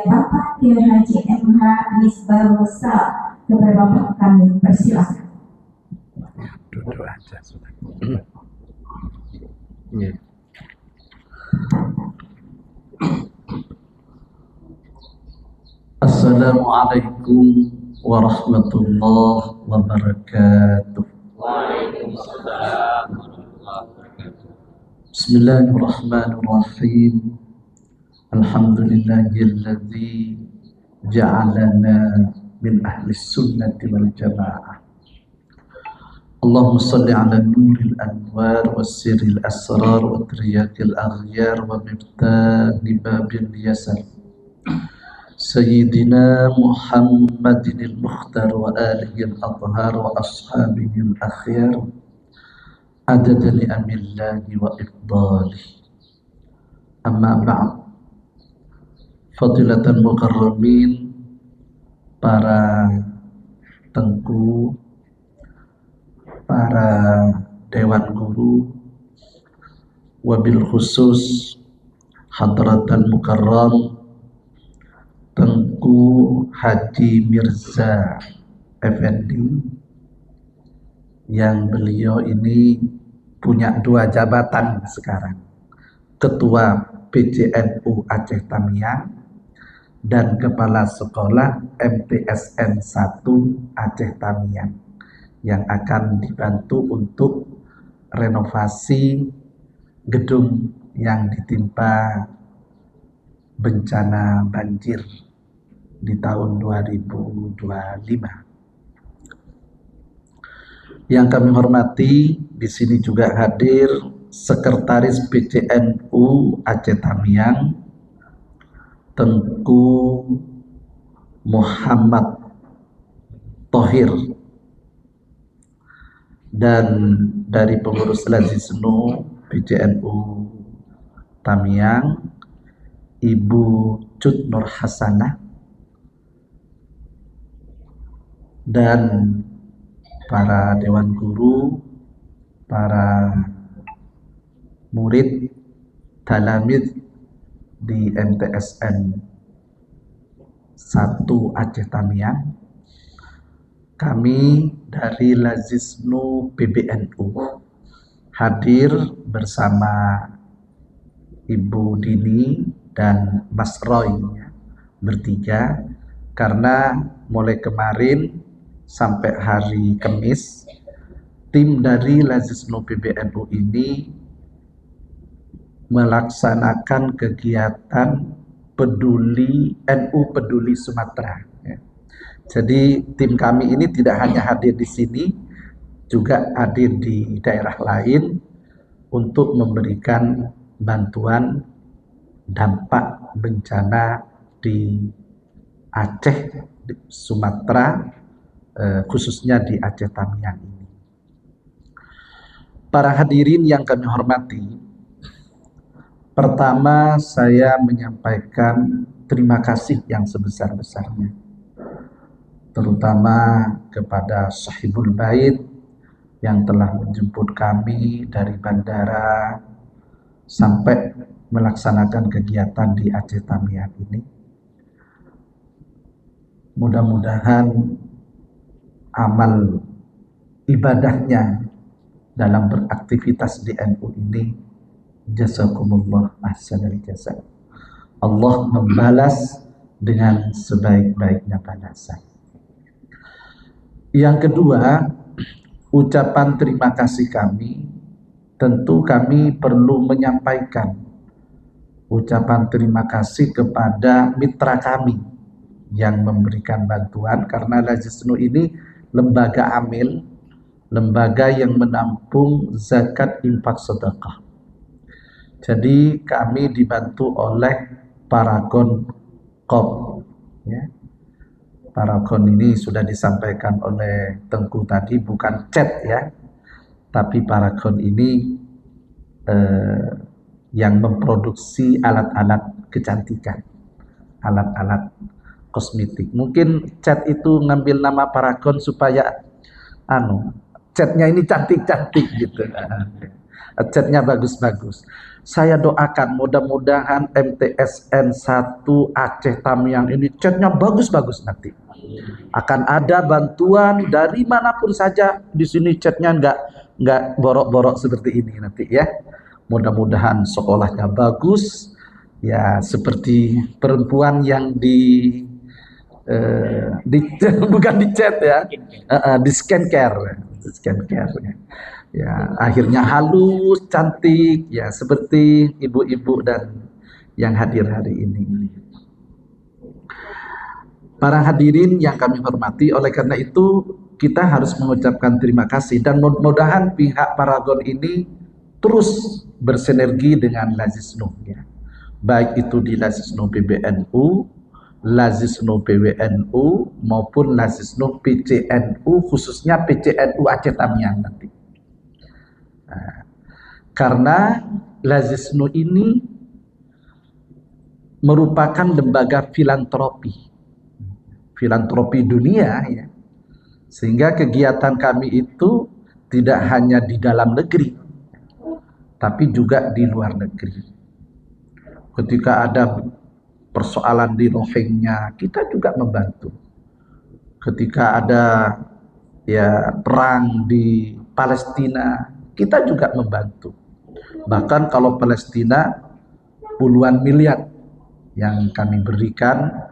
Bapak Kiai Haji MH Misbahul Sal. Kepada Bapak kami persilakan. Duduk aja sudah. Assalamualaikum warahmatullahi wabarakatuh. Waalaikumsalam warahmatullahi wabarakatuh. Bismillahirrahmanirrahim. Alhamdulillahilladzi ja'alana min ahli sunnati wal jamaah. Allahumma salli ala nuril anwar wa sirril asrar wa triyakil aghyar wa miftahi babil yasar Sayyidina Muhammadin al-Mukhtar wa alihi al-athhar wa ashabihi al-akhyar adada ni'amillahi wa ifdalih. Amma ba'd. Fadilatan mukarramin, para tengku, para dewan guru, wabil khusus hadratan mukarram Tengku Haji Mirza Effendi, yang beliau ini punya dua jabatan sekarang, Ketua PCNU Aceh Tamiang dan Kepala Sekolah MTSN 1 Aceh Tamiang, yang akan dibantu untuk renovasi gedung yang ditimpa bencana banjir di tahun 2025. Yang kami hormati, di sini juga hadir Sekretaris PCNU Aceh Tamiang, Tengku Muhammad Thohir, dan dari pengurus Lazisnu PCNU Tamiang, Ibu Cut Nur Hasanah, dan para dewan guru, para murid, talamid di MTSN 1 Aceh Tamiang. Kami dari Lazisnu PBNU hadir bersama Ibu Dini dan Mas Roy, bertiga, karena mulai kemarin sampai hari Kamis, tim dari Lazisnu PBNU ini melaksanakan kegiatan peduli NU Peduli Sumatera. Jadi tim kami ini tidak hanya hadir di sini, juga hadir di daerah lain untuk memberikan bantuan dampak bencana di Aceh, di Sumatera, khususnya di Aceh Tamiang ini. Para hadirin yang kami hormati, pertama saya menyampaikan terima kasih yang sebesar-besarnya, terutama kepada Sahibul Bait yang telah menjemput kami dari bandara sampai melaksanakan kegiatan di Aceh Tamiang ini. Mudah-mudahan amal ibadahnya dalam beraktivitas di NU ini, jazakumullah ahsanal jazaa, Allah membalas dengan sebaik-baiknya balasan. Yang kedua, ucapan terima kasih kami, tentu kami perlu menyampaikan ucapan terima kasih kepada mitra kami yang memberikan bantuan, karena Lazisnu ini lembaga amil, lembaga yang menampung zakat infak sedekah. Jadi kami dibantu oleh Paragon Kop, ya. Paragon ini sudah disampaikan oleh Tengku tadi, bukan chat ya, tapi Paragon ini yang memproduksi alat-alat kecantikan, alat-alat kosmetik. Mungkin cat itu ngambil nama Paragon supaya catnya ini cantik-cantik gitu. Chatnya bagus-bagus. Saya doakan mudah-mudahan MTSN 1 Aceh Tamiang ini chatnya bagus-bagus nanti. Akan ada bantuan dari manapun saja. Di sini chatnya nggak borok-borok seperti ini nanti ya. Mudah-mudahan sekolahnya bagus. Ya seperti perempuan yang di bukan di chat ya, di skincare ya, akhirnya halus, cantik ya, seperti ibu-ibu dan yang hadir hari ini. Para hadirin yang kami hormati, oleh karena itu kita harus mengucapkan terima kasih dan mudah-mudahan pihak Paragon ini terus bersinergi dengan Lazisnu ya. Baik itu di Lazisnu PBNU, Lazisnu PWNU maupun Lazisnu PCNU, khususnya PCNU Aceh Tamiang nanti. Nah, karena Lazisnu ini merupakan lembaga filantropi dunia ya, sehingga kegiatan kami itu tidak hanya di dalam negeri, tapi juga di luar negeri. Ketika ada persoalan di Rohingya, kita juga membantu. Ketika ada ya perang di Palestina, kita juga membantu. Bahkan kalau Palestina puluhan miliar yang kami berikan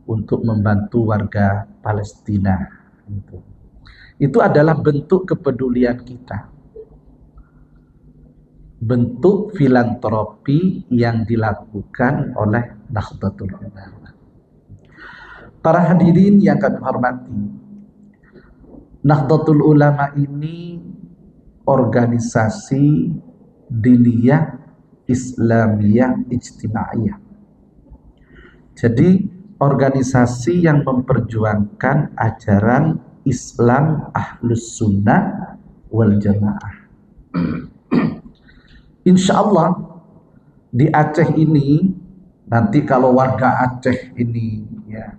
untuk membantu warga Palestina. Itu adalah bentuk kepedulian kita. Bentuk filantropi yang dilakukan oleh Nahdlatul Ulama. Para hadirin yang kami hormati, Nahdlatul Ulama ini organisasi diniyah Islamiyah Ijtimaiyah. Jadi organisasi yang memperjuangkan ajaran Islam Ahlus Sunnah wal Jamaah. Insya Allah di Aceh ini nanti kalau warga Aceh ini ya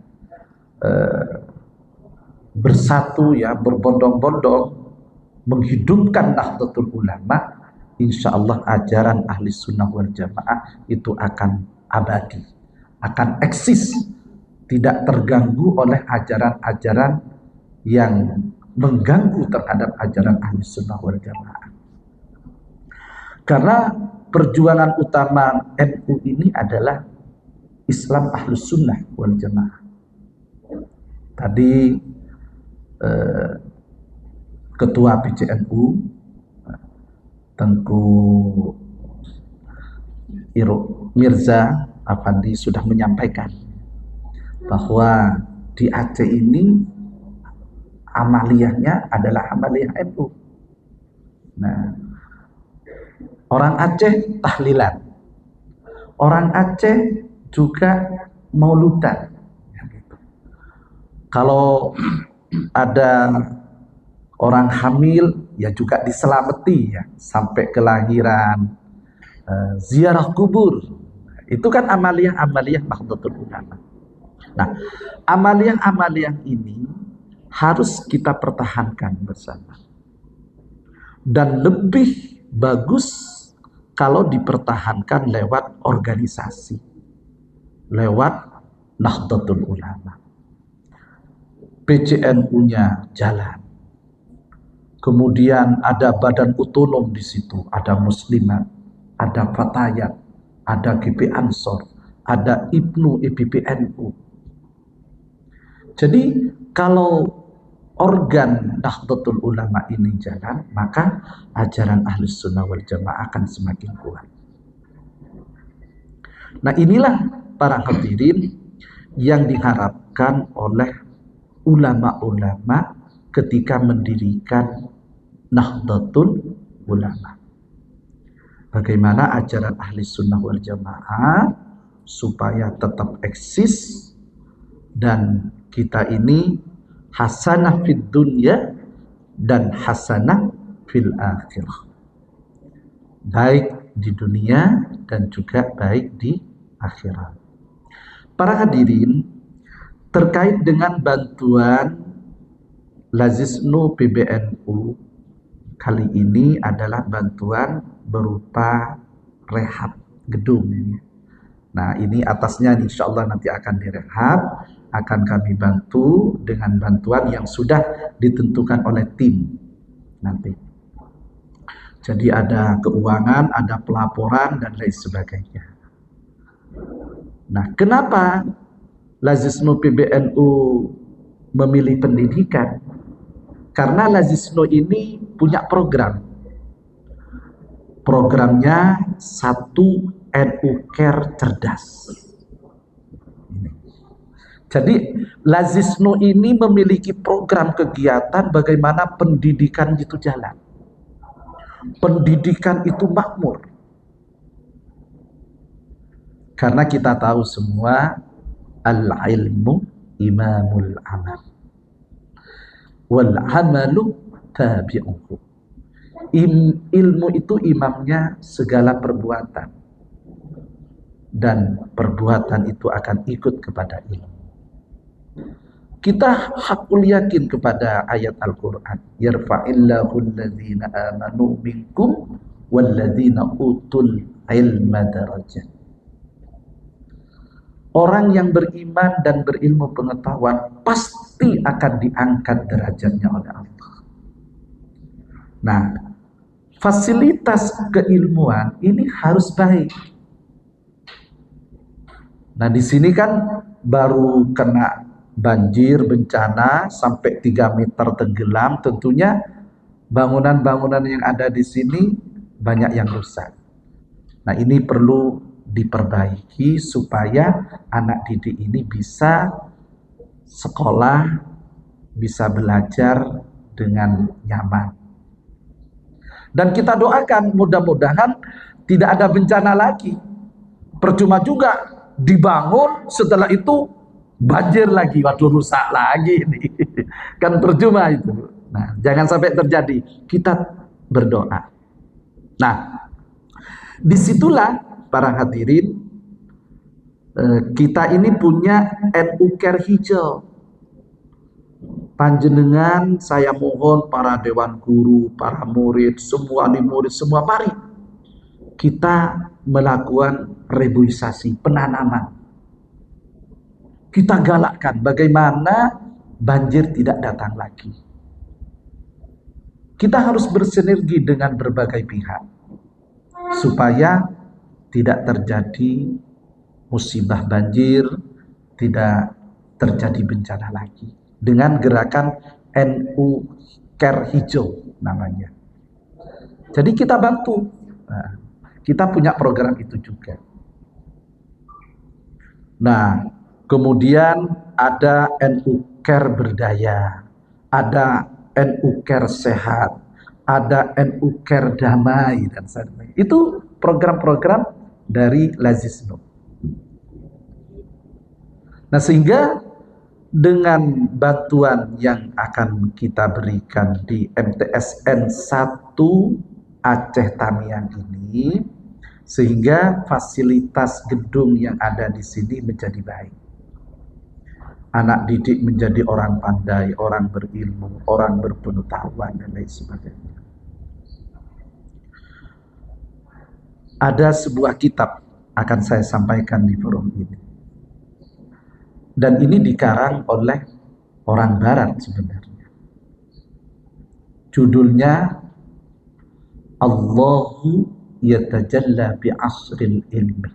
bersatu ya, berbondong-bondong menghidupkan Nahdlatul Ulama, insya Allah ajaran Ahli Sunnah wal Jamaah itu akan abadi, akan eksis, tidak terganggu oleh ajaran-ajaran yang mengganggu terhadap ajaran Ahli Sunnah wal Jamaah. Karena perjuangan utama NU ini adalah Islam Ahlus Sunnah wal Jamaah. Tadi Ketua PCNU Tengku Mirza Afandi sudah menyampaikan bahwa di Aceh ini amaliyahnya adalah amaliyah NU. Nah, orang Aceh tahlilan, orang Aceh juga mauludan. Kalau ada orang hamil, ya juga diselamati ya sampai kelahiran, ziarah kubur. Itu kan amaliyah-amaliyah Nahdlatul Ulama. Nah, amaliyah-amaliyah ini harus kita pertahankan bersama. Dan lebih bagus kalau dipertahankan lewat organisasi, lewat Nahdlatul Ulama. PCNU-nya jalan. Kemudian ada badan otonom di situ, ada Muslimat, ada Fatayat, ada GP Ansor, ada Ibnu IPPNU. Jadi kalau organ Nahdlatul Ulama ini jalan, maka ajaran Ahlus Sunnah wal Jamaah akan semakin kuat. Nah, inilah para hadirin yang diharapkan oleh ulama-ulama ketika mendirikan Nahdlatul Ulama. Bagaimana ajaran Ahli Sunnah wal Jamaah supaya tetap eksis dan kita ini hasanah fid dunya dan hasanah fil akhirah. Baik di dunia dan juga baik di akhirat. Para hadirin, terkait dengan bantuan Lazisnu PBNU kali ini adalah bantuan berupa rehab gedung. Nah, ini atasnya insya Allah nanti akan direhab, akan kami bantu dengan bantuan yang sudah ditentukan oleh tim nanti. Jadi ada keuangan, ada pelaporan, dan lain sebagainya. Nah, kenapa Lazisnu PBNU memilih pendidikan? Karena Lazisnu ini punya program. Programnya 1 NU Care Cerdas. Jadi Lazisnu ini memiliki program kegiatan bagaimana pendidikan itu jalan. Pendidikan itu makmur. Karena kita tahu semua al-ilmu imamul amal. Wal amalu tabi'uhu. Ilmu itu imamnya segala perbuatan. Dan perbuatan itu akan ikut kepada ilmu. Kita hakul yakin kepada ayat Al-Quran. Yarfa'illahu alladhina amanu minkum walladhina utul ilma darajat. Orang yang beriman dan berilmu pengetahuan pasti akan diangkat derajatnya oleh Allah. Nah, fasilitas keilmuan ini harus baik. Nah, di sini kan baru kena banjir, bencana sampai 3 meter tenggelam, tentunya bangunan-bangunan yang ada di sini banyak yang rusak. Nah, ini perlu diperbaiki supaya anak didik ini bisa sekolah, bisa belajar dengan nyaman. Dan kita doakan mudah-mudahan tidak ada bencana lagi. Percuma juga dibangun, setelah itu banjir lagi, waduh rusak lagi ini. Kan percuma itu. Nah, jangan sampai terjadi. Kita berdoa. Nah, disitulah para hadirin, kita ini punya NU Care Hijau. Panjenengan saya mohon para dewan guru, para murid, semua murid, semua mari kita melakukan reboisasi, penanaman. Kita galakkan bagaimana banjir tidak datang lagi. Kita harus bersinergi dengan berbagai pihak supaya tidak terjadi musibah banjir, tidak terjadi bencana lagi. Dengan gerakan NU Care Hijau namanya. Jadi kita bantu. Nah, kita punya program itu juga. Nah, kemudian ada NU Care Berdaya, ada NU Care Sehat, ada NU Care Damai, dan sebagainya. Itu program-program dari Lazisnu. Nah, sehingga dengan bantuan yang akan kita berikan di MTSN 1 Aceh Tamiang ini, sehingga fasilitas gedung yang ada di sini menjadi baik. Anak didik menjadi orang pandai, orang berilmu, orang berpengetahuan, dan lain sebagainya. Ada sebuah kitab akan saya sampaikan di forum ini. Dan ini dikarang oleh orang barat sebenarnya. Judulnya Allahu yatajalla bi asril ilmi.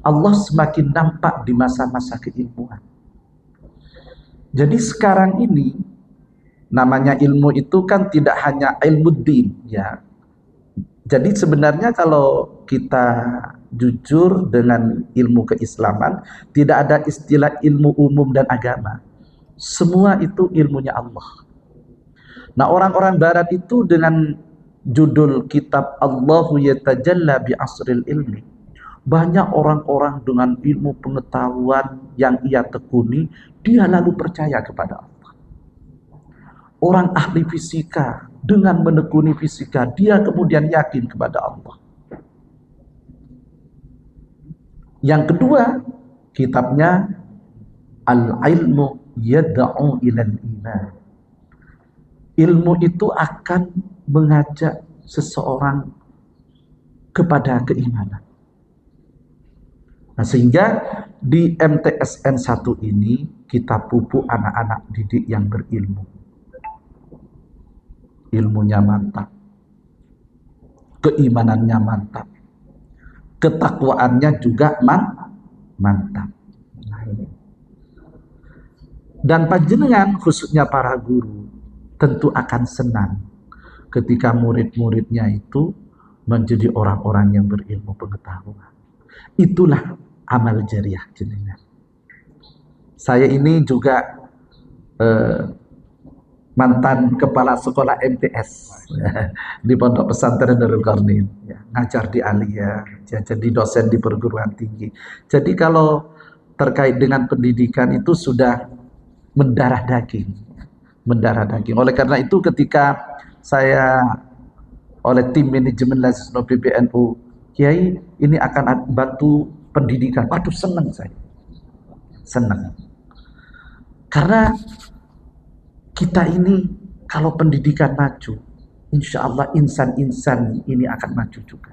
Allah semakin nampak di masa-masa keilmuan. Jadi sekarang ini namanya ilmu itu kan tidak hanya ilmu din, ya. Jadi sebenarnya kalau kita jujur dengan ilmu keislaman, tidak ada istilah ilmu umum dan agama. Semua itu ilmunya Allah. Nah, orang-orang barat itu dengan judul kitab Allahu yatajalla bi asril ilmi, banyak orang-orang dengan ilmu pengetahuan yang ia tekuni, dia lalu percaya kepada Allah. Orang ahli fisika, dengan menekuni fisika, dia kemudian yakin kepada Allah. Yang kedua, kitabnya Al-Ilmu Yad'u Ilal Iman. Ilmu itu akan mengajak seseorang kepada keimanan. Nah, sehingga di MTSN 1 ini kita pupuk anak-anak didik yang berilmu. Ilmunya mantap, keimanannya mantap, ketakwaannya juga mantap. Nah, ini. Dan panjenengan khususnya para guru tentu akan senang ketika murid-muridnya itu menjadi orang-orang yang berilmu pengetahuan. Itulah amal jariah jenengan. Saya ini juga mantan kepala sekolah MTS di Pondok Pesantren Darul Qarnin, ya, ngajar di Alia, jadi dosen di perguruan tinggi. Jadi kalau terkait dengan pendidikan itu sudah mendarah daging. Oleh karena itu ketika saya oleh tim manajemen Lazisno PBNU, Kiai ini akan bantu pendidikan. Waduh, senang saya. Senang. Karena kita ini kalau pendidikan maju, insya Allah insan-insan ini akan maju juga.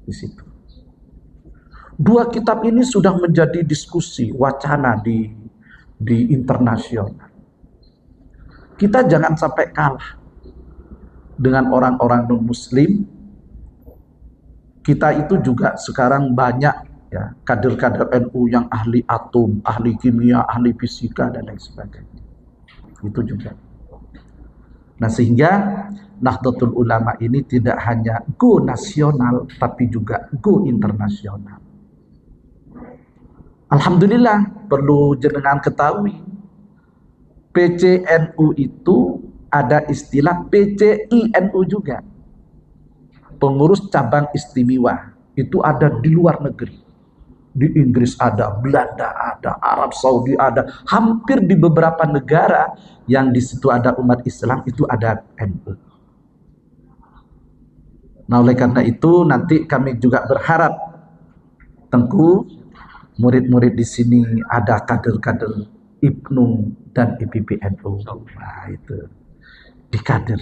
Di situ. Dua kitab ini sudah menjadi diskusi, wacana di internasional. Kita jangan sampai kalah dengan orang-orang non-muslim. Kita itu juga sekarang banyak ya kader-kader NU yang ahli atom, ahli kimia, ahli fisika dan lain sebagainya. Itu juga. Nah, sehingga Nahdlatul Ulama ini tidak hanya go nasional tapi juga go internasional. Alhamdulillah, perlu jenengan ketahui, PCNU itu ada istilah PCINU juga. Pengurus cabang istimewa itu ada di luar negeri. Di Inggris ada, Belanda ada, Arab Saudi ada, hampir di beberapa negara yang di situ ada umat Islam itu ada NU. Nah, oleh karena itu nanti kami juga berharap tentu murid-murid di sini ada kader-kader IPNU dan IPPNU. Nah, itu dikader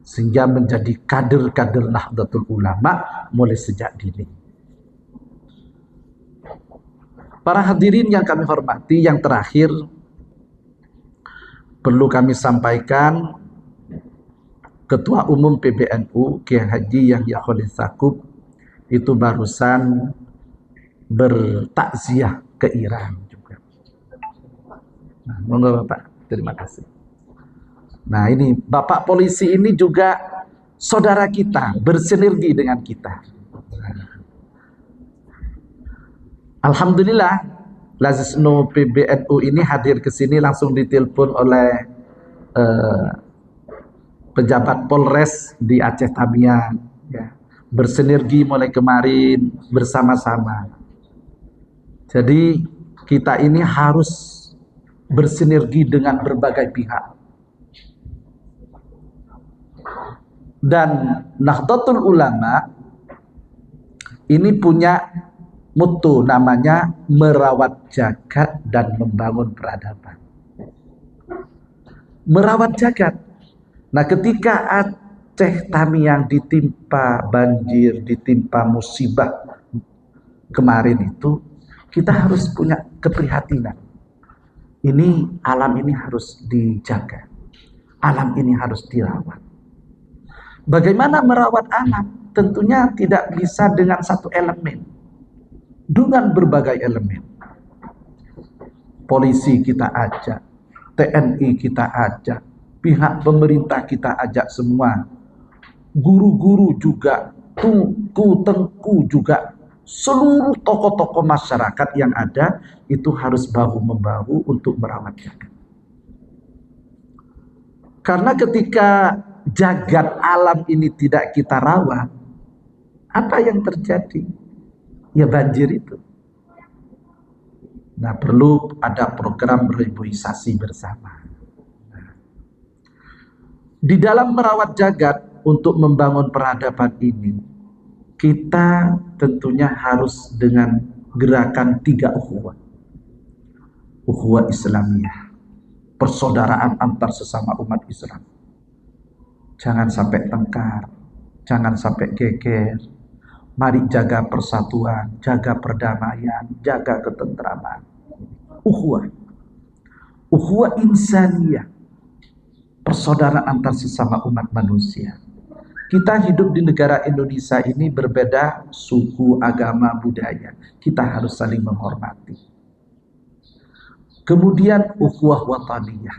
sehingga menjadi kader-kader Nahdlatul Ulama mulai sejak dini. Para hadirin yang kami hormati, yang terakhir perlu kami sampaikan, Ketua Umum PBNU Kiai Haji Yahya Khalil Stakuf itu barusan bertakziah ke Iran juga. Nah, monggo Bapak, terima kasih. Nah, ini Bapak polisi ini juga saudara kita, bersinergi dengan kita. Alhamdulillah, Lazisno PBNU ini hadir ke sini langsung ditelepon oleh pejabat Polres di Aceh Tamiang, ya, bersinergi mulai kemarin bersama-sama. Jadi kita ini harus bersinergi dengan berbagai pihak. Dan Nahdlatul Ulama ini punya mutu namanya merawat jagat dan membangun peradaban. Merawat jagat. Nah, ketika Aceh Tamiang ditimpa banjir, ditimpa musibah kemarin itu, kita harus punya keprihatinan. Ini alam ini harus dijaga. Alam ini harus dirawat. Bagaimana merawat alam? Tentunya tidak bisa dengan satu elemen. Dengan berbagai elemen. Polisi kita ajak, TNI kita ajak, pihak pemerintah kita ajak semua. Guru-guru juga, tengku juga, seluruh tokoh-tokoh masyarakat yang ada itu harus bahu-membahu untuk merawat jagat. Karena ketika jagat alam ini tidak kita rawat, apa yang terjadi? Ya banjir itu. Nah, perlu ada program reboisasi bersama. Nah, di dalam merawat jagat untuk membangun peradaban ini, kita tentunya harus dengan gerakan 3 ukhuwah. Ukhuwah Islamiyah, persaudaraan antar sesama umat Islam. Jangan sampai tengkar, Jangan sampai geger. Mari jaga persatuan, jaga perdamaian, jaga ketentraman. Ukhuwah. Ukhuwah insaniyah. Persaudaraan antar sesama umat manusia. Kita hidup di negara Indonesia ini berbeda suku, agama, budaya. Kita harus saling menghormati. Kemudian ukhuwah wataniyah.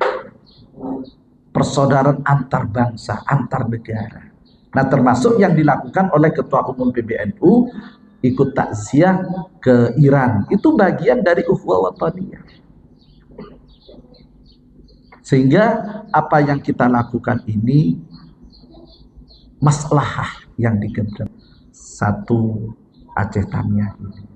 Persaudaraan antar bangsa, antar negara. Nah, termasuk yang dilakukan oleh Ketua Umum PBNU ikut takziah ke Iran. Itu bagian dari ukhuwah wataniyah. Sehingga apa yang kita lakukan ini maslahah yang digenjot satu Aceh Tamiah ini.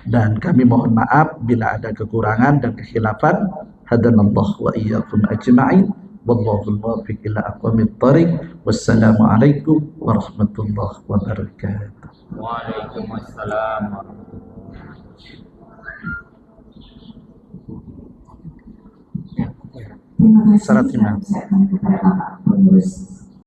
Dan kami mohon maaf bila ada kekurangan dan kekhilafan. Hadanallahu wa iyyakum ajma'in. Wallahul muwaffiq ila aqwamit thoriq. Wassalamualaikum warahmatullahi wabarakatuh. Waalaikumsalam warahmatullahi Terima kasih Salat saya imam. ucapkan kepada Bapak Pengurus